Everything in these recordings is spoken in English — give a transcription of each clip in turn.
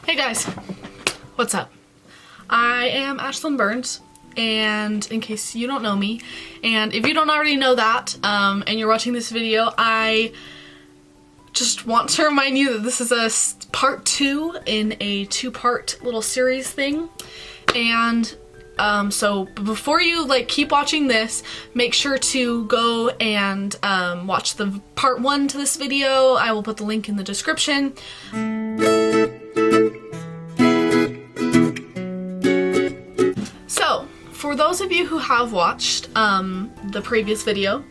Hey guys, what's up? I am Ashlyn Burns, and in case you don't know me, and if you don't already know that, and you're watching this video, I just want to remind you that this is a part 2 in a 2-part little series thing. And so before you keep watching this, make sure to go and watch the part 1 to this video. I will put the link in the description. So for those of you who have watched the previous video,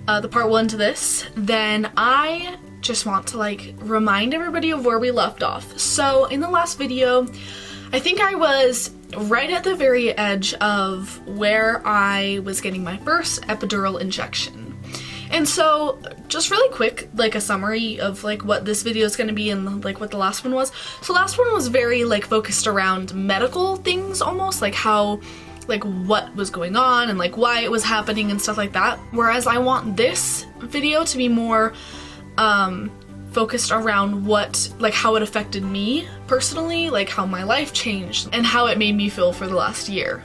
the part 1 to this, then I just want to remind everybody of where we left off. So in the last video, I think I was right at the very edge of where I was getting my first epidural injection. And so just really quick, a summary of what this video is going to be and what the last one was. So last one was very focused around medical things, almost how what was going on and why it was happening and stuff like that. Whereas I want this video to be more focused around what how it affected me personally, how my life changed and how it made me feel for the last year.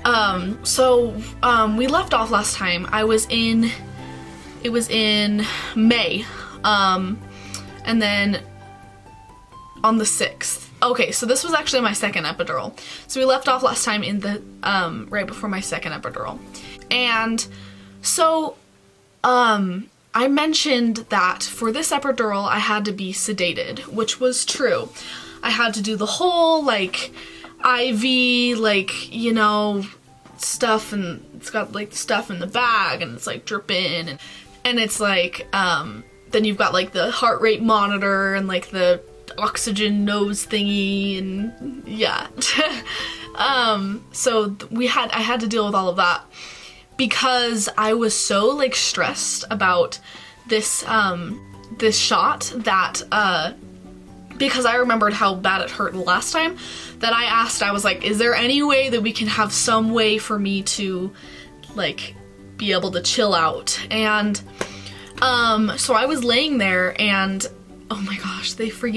We left off last time. It was in May, and then on the 6th. Okay, so this was actually my second epidural. So we left off last time in the right before my second epidural. And so I mentioned that for this epidural I had to be sedated, which was true. I had to do the whole IV stuff, and it's got the stuff in the bag and it's dripping, and it's then you've got the heart rate monitor and the oxygen nose thingy, and yeah. So I had to deal with all of that because I was so stressed about this this shot that because I remembered how bad it hurt last time, that I was like, is there any way that we can have some way for me to be able to chill out? And so I was laying there, and oh my gosh, they hook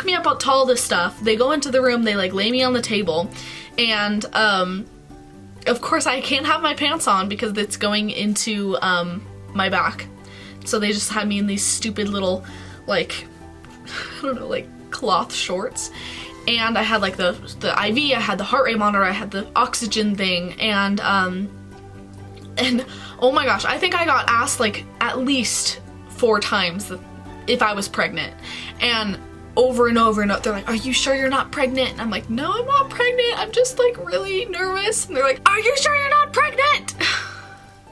me up to all this stuff. They go into the room, they lay me on the table, and of course I can't have my pants on because it's going into my back. So they just had me in these stupid little I don't know, cloth shorts. And I had the IV, I had the heart rate monitor, I had the oxygen thing, and oh my gosh, I think I got asked at least 4 times if I was pregnant. And over and over and over, they're like, are you sure you're not pregnant? And I'm like, no, I'm not pregnant, I'm just really nervous. And they're like, are you sure you're not pregnant?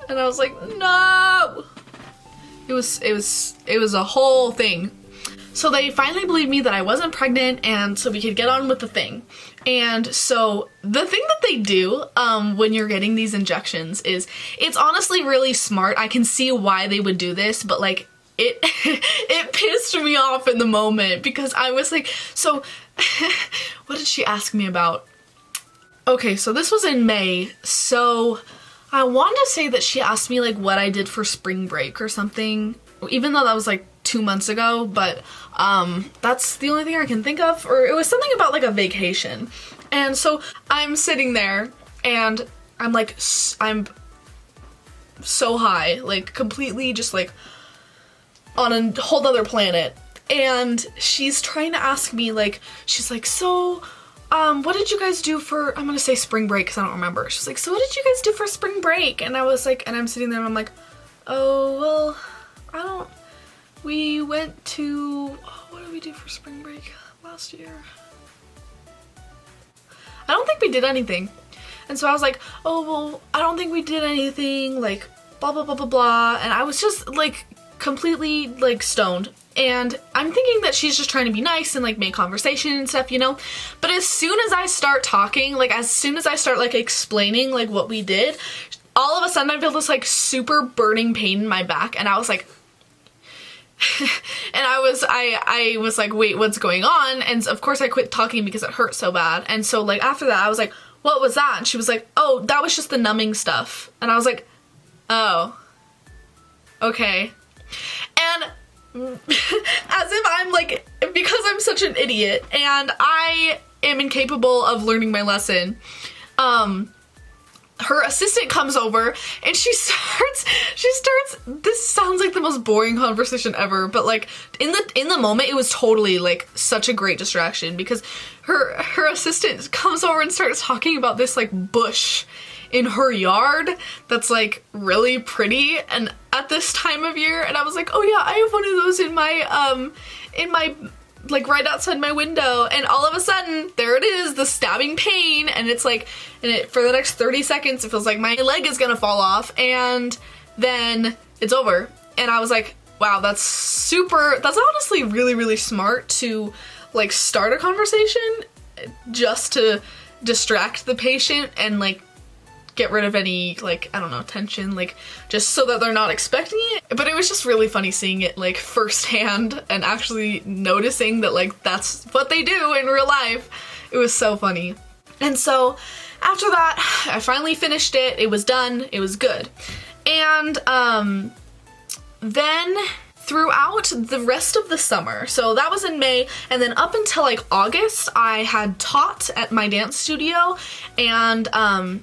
And I was like, no. It was a whole thing. So they finally believed me that I wasn't pregnant, and so we could get on with the thing. And so the thing that they do when you're getting these injections is, it's honestly really smart. I can see why they would do this, but it pissed me off in the moment because I was so what did she ask me about? Okay, so this was in May, so I want to say that she asked me what I did for spring break or something, even though that was 2 months ago, but that's the only thing I can think of. Or it was something about a vacation. And so I'm sitting there and I'm I'm so high, completely just on a whole other planet. And she's trying to ask me she's like, so what did you guys do for, I'm gonna say spring break because I don't remember. She's like, so what did you guys do for spring break? And I was and I'm sitting there and I'm like, oh, well, we went to, what did we do for spring break last year? I don't think we did anything. And so I was like, oh, well, I don't think we did anything, blah, blah, blah, blah, blah. And I was just completely stoned. And I'm thinking that she's just trying to be nice and make conversation and stuff, But as soon as I start talking, as soon as I start explaining what we did, all of a sudden I feel this super burning pain in my back, and I was like, and I was like, wait, what's going on? And of course I quit talking because it hurt so bad. And so after that I was like, what was that? And she was like, oh, that was just the numbing stuff. And I was like, oh, okay. And as if I'm like, because I'm such an idiot and I am incapable of learning my lesson. Her assistant comes over and she starts, this sounds like the most boring conversation ever, but like in the moment it was totally like such a great distraction because her assistant comes over and starts talking about this like bush in her yard that's like really pretty and at this time of year, and I was like, oh yeah, I have one of those in my like right outside my window, and all of a sudden there it is, the stabbing pain, and it's like, for the next 30 seconds it feels like my leg is gonna fall off, and then it's over. And I was like, wow, that's honestly really, really smart to like start a conversation just to distract the patient and like get rid of any, like, I don't know, tension, like, just so that they're not expecting it. But it was just really funny seeing it, like, firsthand and actually noticing that, like, that's what they do in real life. It was so funny. And so, after that, I finally finished it. It was done. It was good. And, then throughout the rest of the summer, so that was in May, and then up until like August, I had taught at my dance studio, and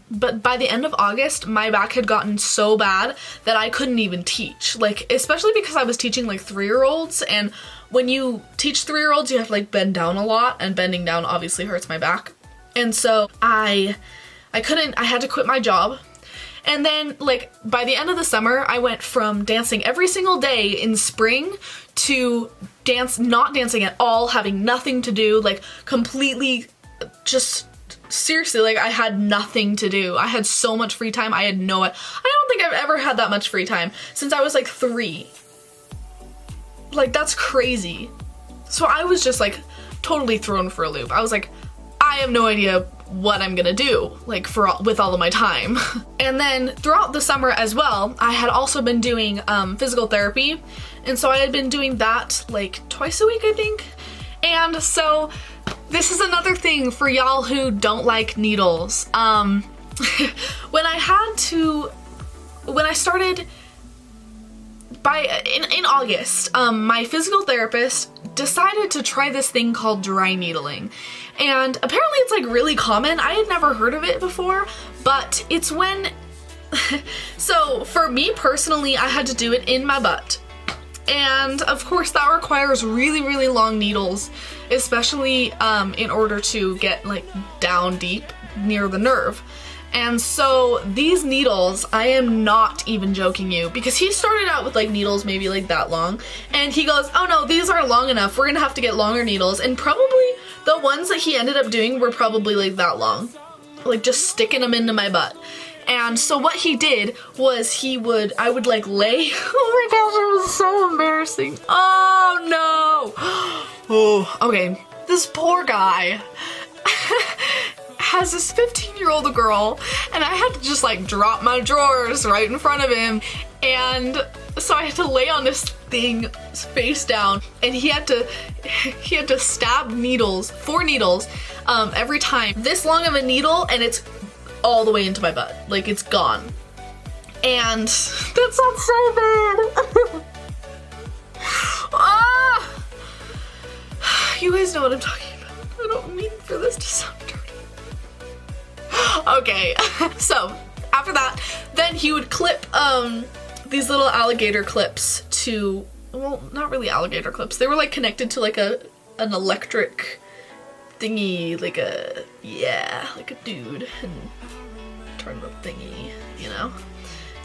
but by the end of August, my back had gotten so bad that I couldn't even teach, like, especially because I was teaching like 3-year-olds, and when you teach 3-year-olds, you have to like bend down a lot, and bending down obviously hurts my back, and so I had to quit my job. And then, like, by the end of the summer, I went from dancing every single day in spring to not dancing at all, having nothing to do, like, completely, just, seriously, like, I had nothing to do. I had so much free time, I don't think I've ever had that much free time since I was, like, 3. Like, that's crazy. So I was just, like, totally thrown for a loop. I was like, I have no idea what I'm gonna do, like, with all of my time. And then throughout the summer as well, I had also been doing physical therapy, and so I had been doing that like twice a week, I think. And so this is another thing for y'all who don't like needles. When I started in August, my physical therapist decided to try this thing called dry needling. And apparently it's like really common. I had never heard of it before, but it's when, so for me personally, I had to do it in my butt. And of course that requires really, really long needles, especially in order to get like down deep near the nerve. And so these needles, I am not even joking you, because he started out with like needles maybe like that long, and he goes, oh no, these are long enough, we're gonna have to get longer needles, and probably the ones that he ended up doing were probably like that long, like just sticking them into my butt. And so what he did was I would like lay, oh my gosh, it was so embarrassing. Oh no. Oh, okay. This poor guy has this 15-year-old girl, and I had to just like drop my drawers right in front of him, and so I had to lay on this thing face down, and he had to stab needles, 4 needles, every time. This long of a needle, and it's all the way into my butt, like it's gone. And that sounds so bad. Ah! You guys know what I'm talking about. I don't mean for this to sound dirty. Okay, so after that, then he would clip these little alligator clips to, well, not really alligator clips, they were like connected to like an electric thingy, like a dude, and turn the thingy, you know?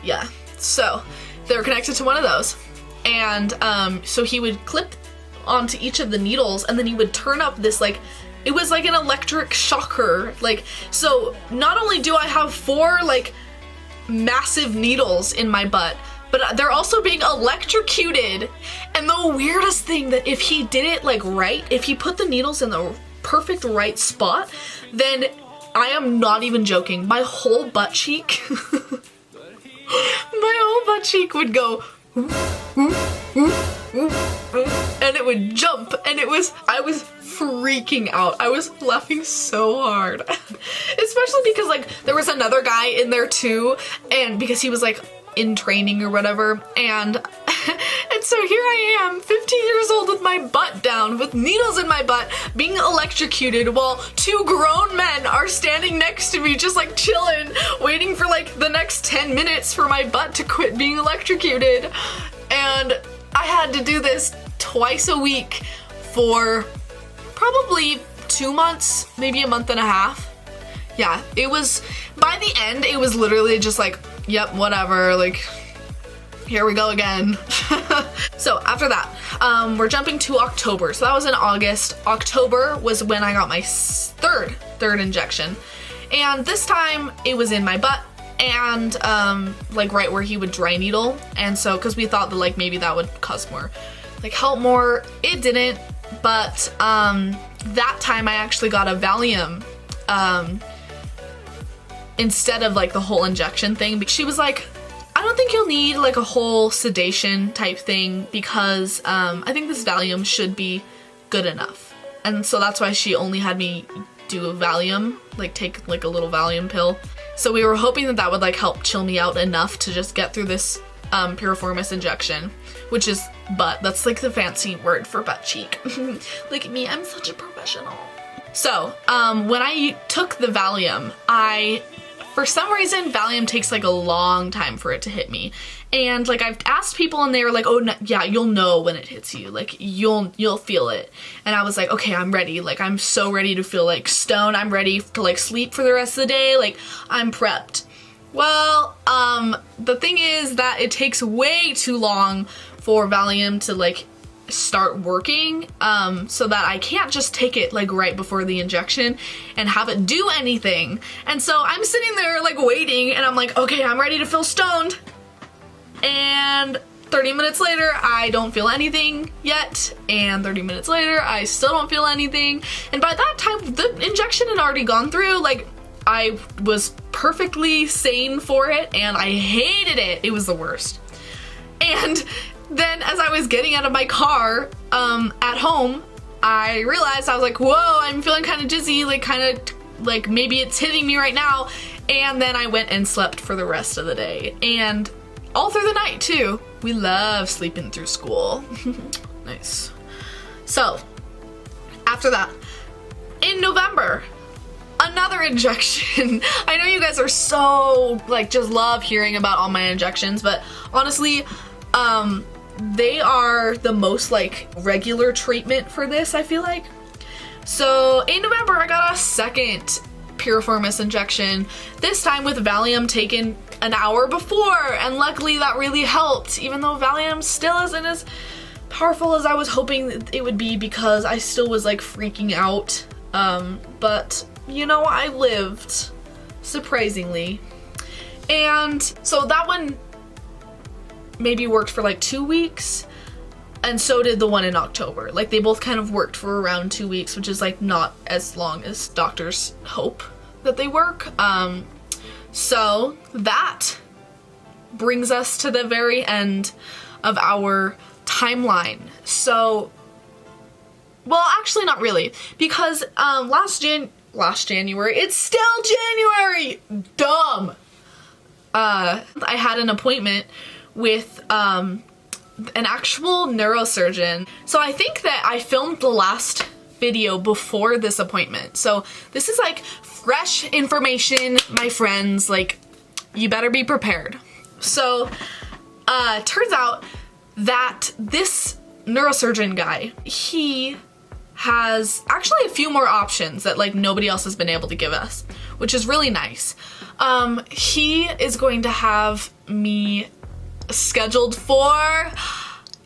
Yeah, so they were connected to one of those, and so he would clip onto each of the needles, and then he would turn up this like, it was like an electric shocker. Like, so not only do I have 4 like massive needles in my butt, but they're also being electrocuted. And the weirdest thing, that if he did it like right, if he put the needles in the perfect right spot, then I am not even joking, my whole butt cheek, would go, and it would jump, and I was freaking out. I was laughing so hard. Especially because like there was another guy in there too, and because he was like in training or whatever, and And so here I am, 15 years old with my butt down, with needles in my butt, being electrocuted while two grown men are standing next to me just like chilling, waiting for like the next 10 minutes for my butt to quit being electrocuted. And I had to do this twice a week for probably 2 months, maybe a month and a half. Yeah, it was, by the end, it was literally just like, yep, whatever, like, here we go again. So after that, we're jumping to October. So that was in August. October was when I got my third injection. And this time it was in my butt and like right where he would dry needle. And so, cause we thought that like maybe that would cause more, like help more. It didn't, but that time I actually got a Valium instead of like the whole injection thing. She was like, I don't think you'll need like a whole sedation type thing because I think this Valium should be good enough. And so that's why she only had me do a Valium, like take like a little Valium pill. So we were hoping that that would like help chill me out enough to just get through this piriformis injection, which is butt. That's like the fancy word for butt cheek. Look at me, I'm such a professional. So when I took the Valium, for some reason, Valium takes like a long time for it to hit me. And like I've asked people and they were like, oh no, yeah, you'll know when it hits you. Like you'll feel it. And I was like, okay, I'm ready. Like I'm so ready to feel like stoned. I'm ready to like sleep for the rest of the day. Like I'm prepped. Well, the thing is that it takes way too long for Valium to like start working, so that I can't just take it like right before the injection and have it do anything. And so I'm sitting there like waiting and I'm like, okay, I'm ready to feel stoned. And 30 minutes later, I don't feel anything yet. And 30 minutes later, I still don't feel anything. And by that time, the injection had already gone through. Like I was perfectly sane for it and I hated it. It was the worst. And then as I was getting out of my car at home, I realized, I was like, whoa, I'm feeling kind of dizzy, like kind of like maybe it's hitting me right now. And then I went and slept for the rest of the day and all through the night too. We love sleeping through school. Nice. So after that, in November, another injection. I know you guys are so like just love hearing about all my injections, but honestly, they are the most like regular treatment for this, I feel like. So in November, I got a second piriformis injection, this time with Valium taken an hour before, and luckily that really helped, even though Valium still isn't as powerful as I was hoping it would be because I still was like freaking out. But you know, I lived, surprisingly. And so that one maybe worked for like 2 weeks, and so did the one in October. Like they both kind of worked for around 2 weeks, which is like not as long as doctors hope that they work. So that brings us to the very end of our timeline. So, well, actually not really, because last January, it's still January, dumb. I had an appointment with an actual neurosurgeon. So I think that I filmed the last video before this appointment. So this is like fresh information, my friends, like you better be prepared. So turns out that this neurosurgeon guy, he has actually a few more options that like nobody else has been able to give us, which is really nice. He is going to have me scheduled for,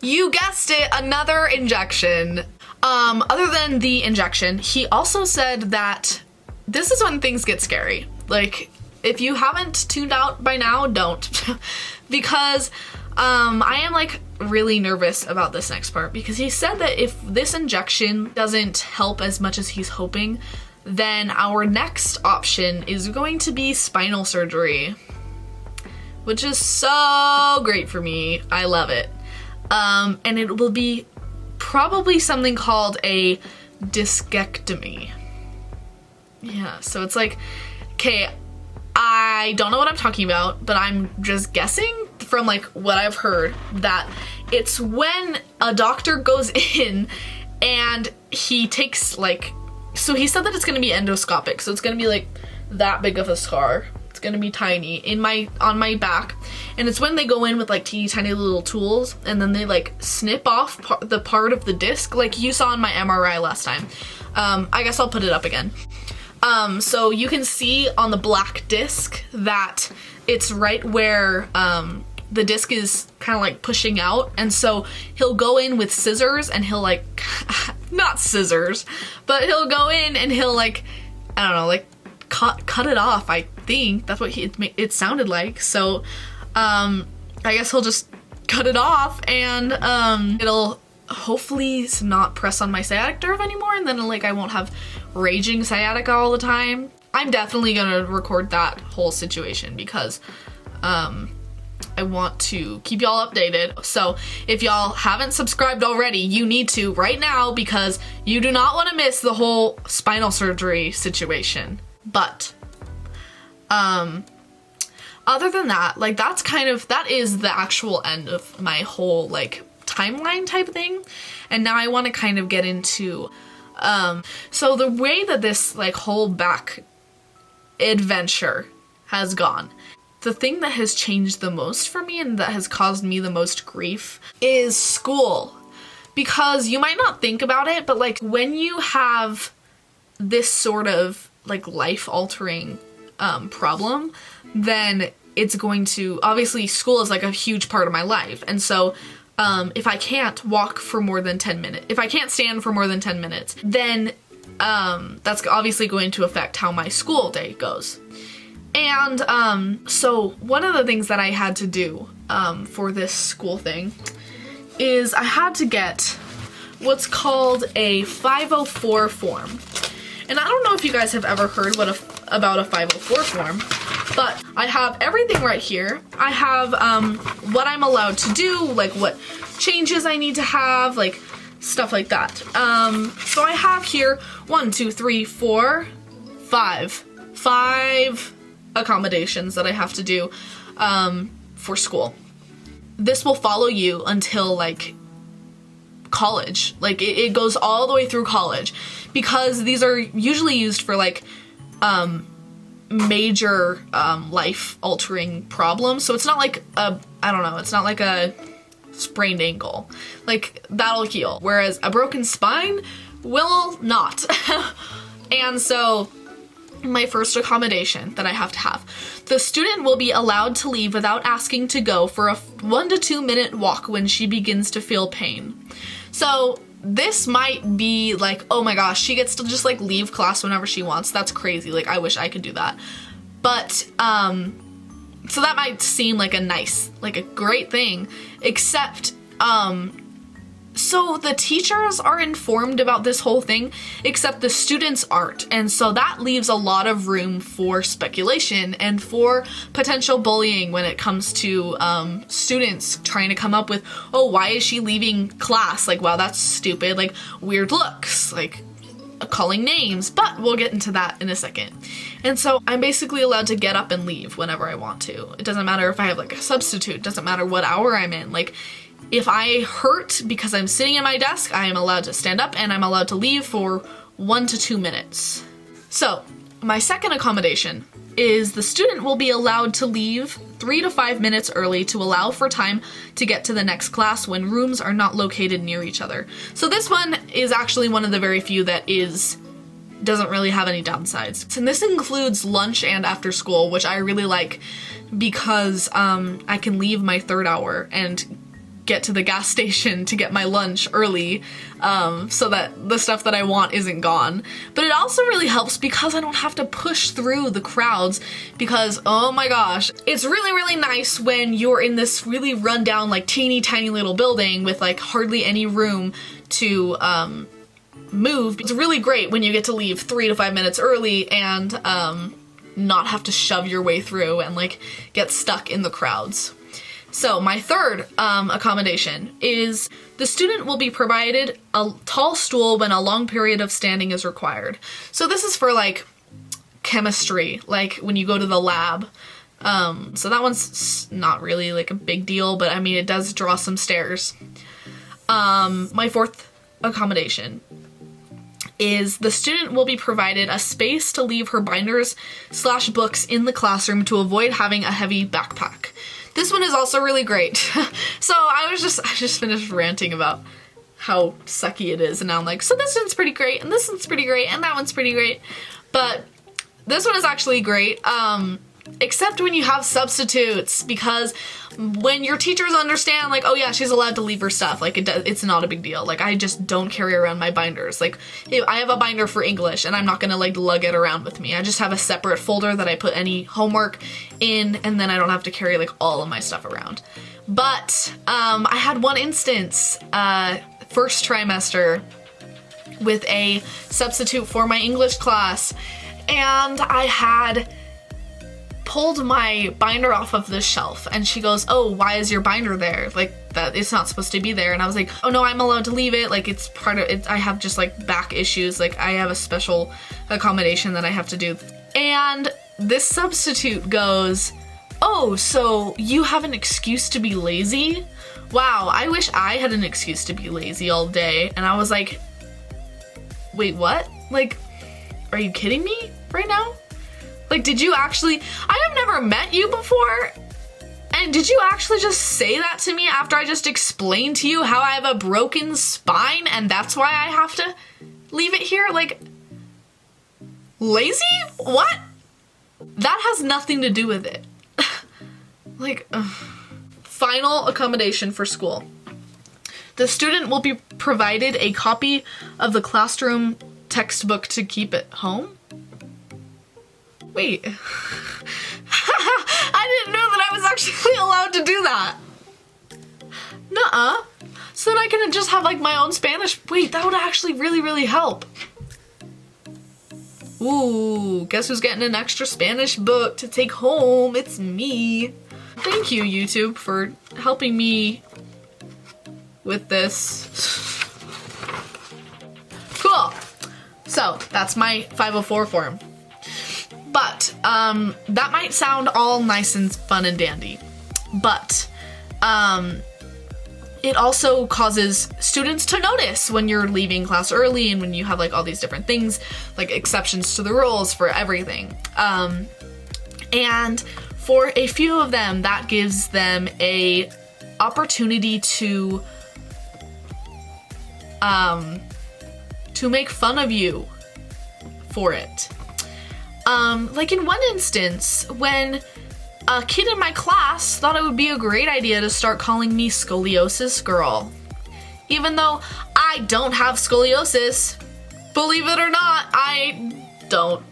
you guessed it, another injection. Other than the injection, he also said that this is when things get scary. Like, if you haven't tuned out by now, don't. Because I am like really nervous about this next part, because he said that if this injection doesn't help as much as he's hoping, then our next option is going to be spinal surgery, which is so great for me. I love it. And it will be probably something called a discectomy. Yeah, so it's like, okay, I don't know what I'm talking about, but I'm just guessing from like what I've heard that It's when a doctor goes in and he takes like, so he said that it's gonna be endoscopic, so it's gonna be like that big of a scar. It's gonna be tiny on my back, and it's when they go in with like teeny tiny little tools, and then they like snip off the part of the disc like you saw in my MRI last time. I guess I'll put it up again. So you can see on the black disc that it's right where the disc is kind of like pushing out, and so he'll go in with scissors and he'll like, not scissors, but he'll go in and he'll like, I don't know, like cut it off. I think that's what it sounded like. So I guess he'll just cut it off, and it'll hopefully not press on my sciatic nerve anymore, and then like I won't have raging sciatica all the time. I'm definitely gonna record that whole situation because I want to keep y'all updated. So if y'all haven't subscribed already, you need to right now, because you do not want to miss the whole spinal surgery situation. But other than that, like that is the actual end of my whole like timeline type thing. And now I want to kind of get into so the way that this like whole back adventure has gone, the thing that has changed the most for me and that has caused me the most grief is school. Because you might not think about it, but like when you have this sort of like life-altering problem, then it's going to, obviously school is like a huge part of my life, and so if I can't walk for more than 10 minutes, if I can't stand for more than 10 minutes, then that's obviously going to affect how my school day goes. And so one of the things that I had to do for this school thing is I had to get what's called a 504 form. And I don't know if you guys have ever heard about a 504 form, but I have everything right here. I have what I'm allowed to do, like what changes I need to have, like stuff like that. So I have here 5 accommodations that I have to do for school. This will follow you until like college. Like it goes all the way through college, because these are usually used for like major life altering problems. So it's not like it's not like a sprained ankle. Like that'll heal, whereas a broken spine will not. And so my first accommodation that I have to have, the student will be allowed to leave without asking to go for a 1 to 2 minute walk when she begins to feel pain. So this might be like, oh my gosh, she gets to just like leave class whenever she wants. That's crazy. Like I wish I could do that. But so that might seem like a great thing, except so the teachers are informed about this whole thing, except the students aren't. And so that leaves a lot of room for speculation and for potential bullying when it comes to students trying to come up with, oh, why is she leaving class? Like, wow, that's stupid. Like, weird looks, like calling names. But we'll get into that in a second. And so I'm basically allowed to get up and leave whenever I want to. It doesn't matter if I have like a substitute. It doesn't matter what hour I'm in. Like, if I hurt because I'm sitting at my desk, I am allowed to stand up and I'm allowed to leave for 1 to 2 minutes. So my second accommodation is the student will be allowed to leave 3 to 5 minutes early to allow for time to get to the next class when rooms are not located near each other. So this one is actually one of the very few that doesn't really have any downsides. And this includes lunch and after school, which I really like because I can leave my third hour and get to the gas station to get my lunch early so that the stuff that I want isn't gone. But it also really helps because I don't have to push through the crowds, because oh my gosh, it's really, really nice when you're in this really rundown, like teeny tiny little building with like hardly any room to move. It's really great when you get to leave 3 to 5 minutes early and not have to shove your way through and like get stuck in the crowds. So my third accommodation is the student will be provided a tall stool when a long period of standing is required. So this is for like chemistry, like when you go to the lab, So that one's not really like a big deal, but I mean, it does draw some stares. My fourth accommodation is the student will be provided a space to leave her binders/books in the classroom to avoid having a heavy backpack. This one is also really great. So I just finished ranting about how sucky it is, and now I'm like, so this one's pretty great, and this one's pretty great, and that one's pretty great. But this one is actually great, except when you have substitutes, because when your teachers understand, like, oh yeah, she's allowed to leave her stuff, like, it's not a big deal. Like, I just don't carry around my binders. Like, I have a binder for English, and I'm not gonna, like, lug it around with me. I just have a separate folder that I put any homework in, and then I don't have to carry, like, all of my stuff around. But, I had one instance, first trimester, with a substitute for my English class, and I had pulled my binder off of the shelf, and she goes, oh, why is your binder there? Like, that it's not supposed to be there. And I was like, oh no, I'm allowed to leave it. Like, it's part of it. I have just like back issues. Like, I have a special accommodation that I have to do. And this substitute goes, oh, so you have an excuse to be lazy? Wow, I wish I had an excuse to be lazy all day. And I was like, wait, what? Like, are you kidding me right now? Like, did you actually, I have never met you before, and did you actually just say that to me after I just explained to you how I have a broken spine and that's why I have to leave it here? Like, lazy? What? That has nothing to do with it. Like, final accommodation for school. The student will be provided a copy of the classroom textbook to keep at home. Wait, I didn't know that I was actually allowed to do that. Nuh-uh. So then I can just have like my own Spanish. Wait, that would actually really, really help. Ooh, guess who's getting an extra Spanish book to take home? It's me. Thank you, YouTube, for helping me with this. Cool. So that's my 504 form. But, that might sound all nice and fun and dandy, but, it also causes students to notice when you're leaving class early and when you have, like, all these different things, like exceptions to the rules for everything. And for a few of them, that gives them a opportunity to make fun of you for it. Like in one instance, when a kid in my class thought it would be a great idea to start calling me scoliosis girl. Even though I don't have scoliosis, believe it or not, I don't.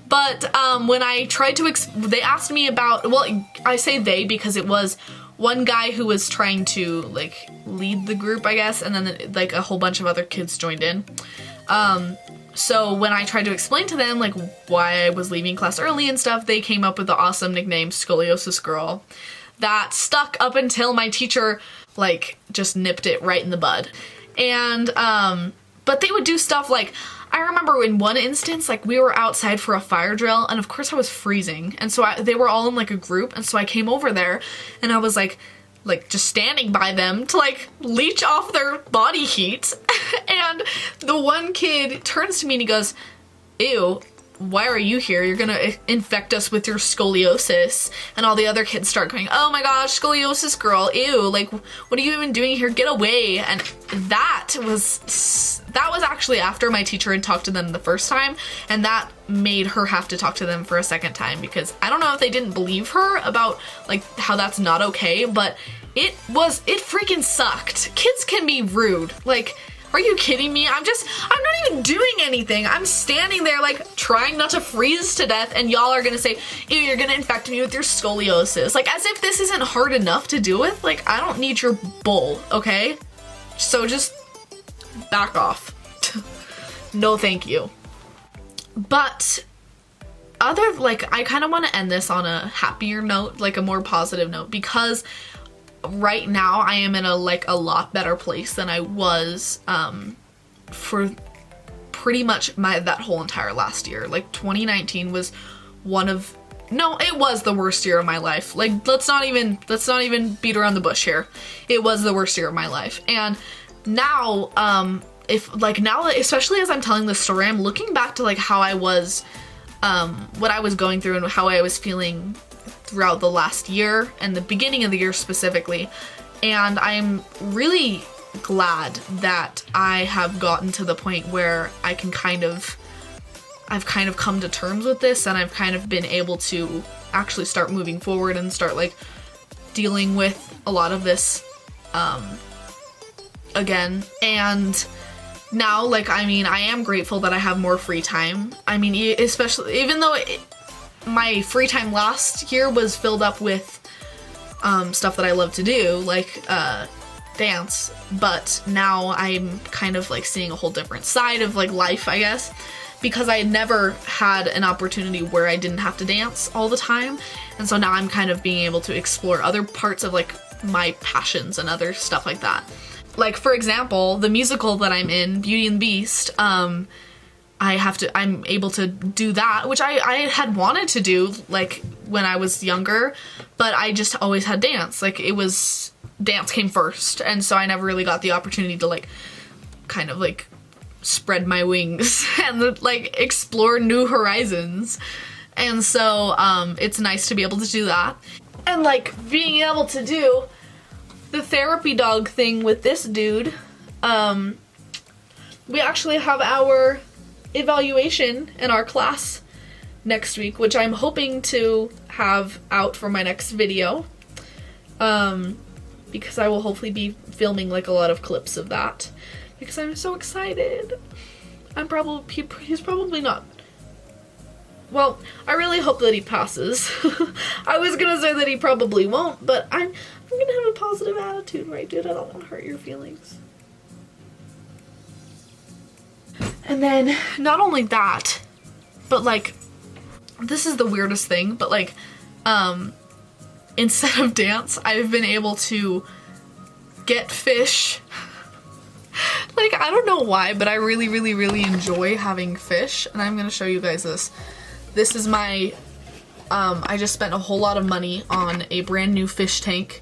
But, when I tried to, they asked me about, well, I say they because it was one guy who was trying to, like, lead the group, I guess, and then, like, a whole bunch of other kids joined in. So when I tried to explain to them, like, why I was leaving class early and stuff, they came up with the awesome nickname Scoliosis Girl that stuck up until my teacher, like, just nipped it right in the bud. And, but they would do stuff like, I remember in one instance, like, we were outside for a fire drill, and of course I was freezing, and so they were all in, like, a group, and so I came over there, and I was, like, just standing by them to, like, leech off their body heat. And the one kid turns to me and he goes, ew, why are you here? You're gonna infect us with your scoliosis. And all the other kids start going, oh my gosh, scoliosis girl, ew, like, what are you even doing here? Get away. And that was actually after my teacher had talked to them the first time, and that made her have to talk to them for a second time, because I don't know if they didn't believe her about, like, how that's not okay, but it freaking sucked. Kids can be rude. Like, are you kidding me? I'm not even doing anything. I'm standing there, like, trying not to freeze to death, and y'all are gonna say, ew, you're gonna infect me with your scoliosis. Like, as if this isn't hard enough to deal with. Like, I don't need your bull, okay? So just back off. No thank you. But I kind of want to end this on a happier note, like a more positive note, because right now I am in a lot better place than I was for pretty much that whole entire last year. Like, 2019 was one of no, it was the worst year of my life. Like, let's not even beat around the bush here. It was the worst year of my life. And now, now, especially as I'm telling this story, I'm looking back to like how I was, what I was going through and how I was feeling throughout the last year and the beginning of the year specifically. And I'm really glad that I have gotten to the point where I've kind of come to terms with this, and I've kind of been able to actually start moving forward and start like dealing with a lot of this again. And now, like, I mean, I am grateful that I have more free time. I mean, especially, even though my free time last year was filled up with stuff that I love to do, like dance, but now I'm kind of like seeing a whole different side of like life, I guess, because I had never had an opportunity where I didn't have to dance all the time. And so now I'm kind of being able to explore other parts of like my passions and other stuff like that. Like, for example, the musical that I'm in, Beauty and the Beast, I'm able to do that, which I had wanted to do like when I was younger, but I just always had dance. Like, dance came first, and so I never really got the opportunity to like kind of like spread my wings and like explore new horizons. And so it's nice to be able to do that, and like being able to do the therapy dog thing with this dude. We actually have our evaluation in our class next week, which I'm hoping to have out for my next video, because I will hopefully be filming like a lot of clips of that, because I'm so excited. He's probably not, well, I really hope that he passes. I was gonna say that he probably won't, but I'm gonna have a positive attitude, right, dude? I don't want to hurt your feelings. And then, not only that, but like, this is the weirdest thing, but like, instead of dance, I've been able to get fish. Like, I don't know why, but I really, really, really enjoy having fish, and I'm gonna show you guys this. This is my, I just spent a whole lot of money on a brand new fish tank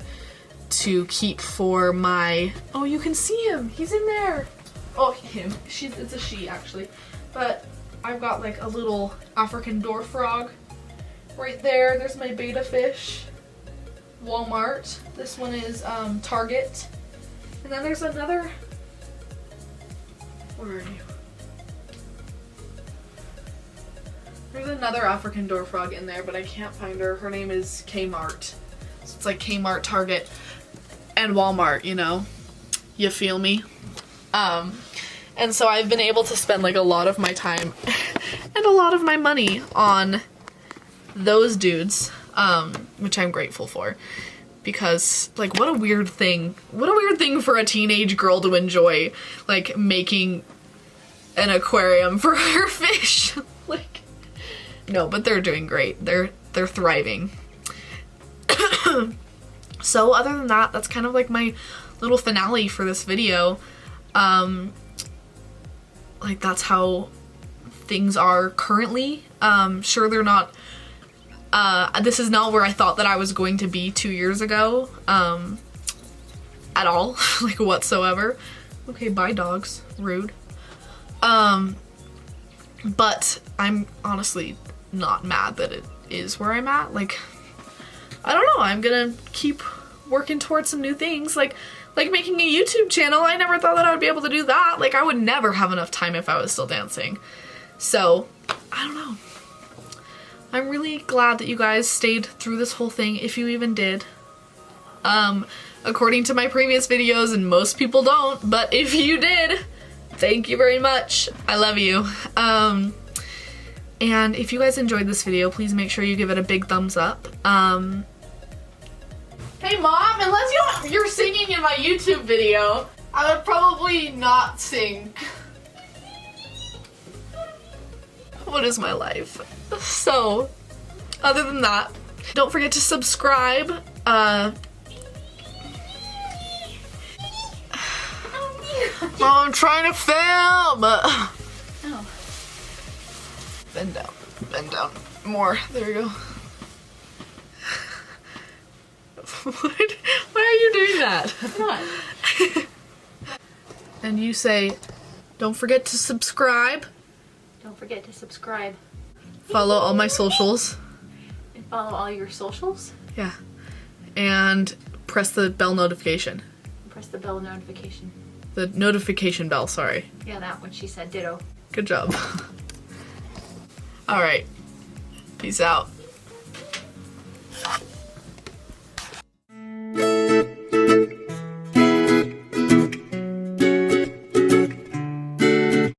to keep for my, oh, you can see him, he's in there. Oh, him, it's a she actually, but I've got like a little African dwarf frog right there. There's my betta fish, Walmart. This one is Target, and then there's another, where are you? There's another African dwarf frog in there, but I can't find her. Her name is Kmart. So it's like Kmart, Target, and Walmart, you know? You feel me? And so I've been able to spend like a lot of my time and a lot of my money on those dudes, which I'm grateful for, because like, what a weird thing for a teenage girl to enjoy, like making an aquarium for her fish. Like, no, but they're doing great. They're thriving. So other than that, that's kind of like my little finale for this video. Like, that's how things are currently. Sure, they're not, this is not where I thought that I was going to be 2 years ago, at all, like, whatsoever. Okay, bye dogs, rude. But I'm honestly not mad that it is where I'm at. Like, I don't know, I'm gonna keep working towards some new things, like making a YouTube channel. I never thought that I would be able to do that. Like, I would never have enough time if I was still dancing. So, I don't know. I'm really glad that you guys stayed through this whole thing, if you even did. According to my previous videos, and most people don't, but if you did, thank you very much. I love you. And if you guys enjoyed this video, please make sure you give it a big thumbs up. Hey Mom, unless you're singing in my YouTube video, I would probably not sing. What is my life? So, other than that, don't forget to subscribe. I'm trying to film. Oh. Bend down, more. There we go. What? Why are you doing that? What? And you say, don't forget to subscribe. Don't forget to subscribe. Follow all my socials. And follow all your socials. Yeah. And press the bell notification. Press the bell notification. The notification bell, sorry. Yeah, that one. She said ditto. Good job. Alright. Peace out.